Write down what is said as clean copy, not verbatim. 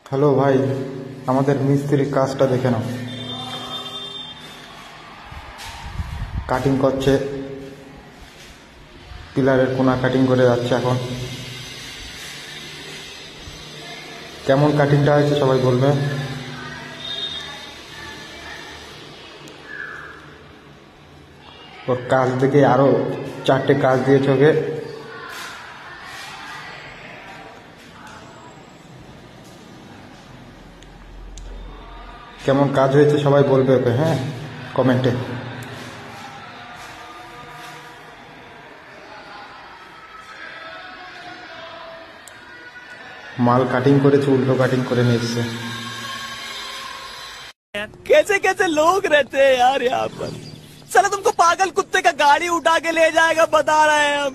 Hello ভাই, আমাদের মিস্ত্রির কাজটা দেখে নাও। কাটিং করছে, পিলারের কোনা কাটিং করে যাচ্ছে। এখন কেমন কাটিংটা হয়েছে সবাই বলবে। ওর কাজ দেখে আরো 4টে কাজ দিয়েছে ওকে। কেমন কাজ হয়েছে সবাই বলবে ওকে, হ্যাঁ, কমেন্টে। মাল কাটিং করেছে, উল্টো কাटिंग করে নিয়ে এসছে। कैसे कैसे लोग रहते हैं यार यहाँ पर। साला तुमको पागल कुत्ते का गाड़ी उठा के ले जाएगा बता रहे हैं हम।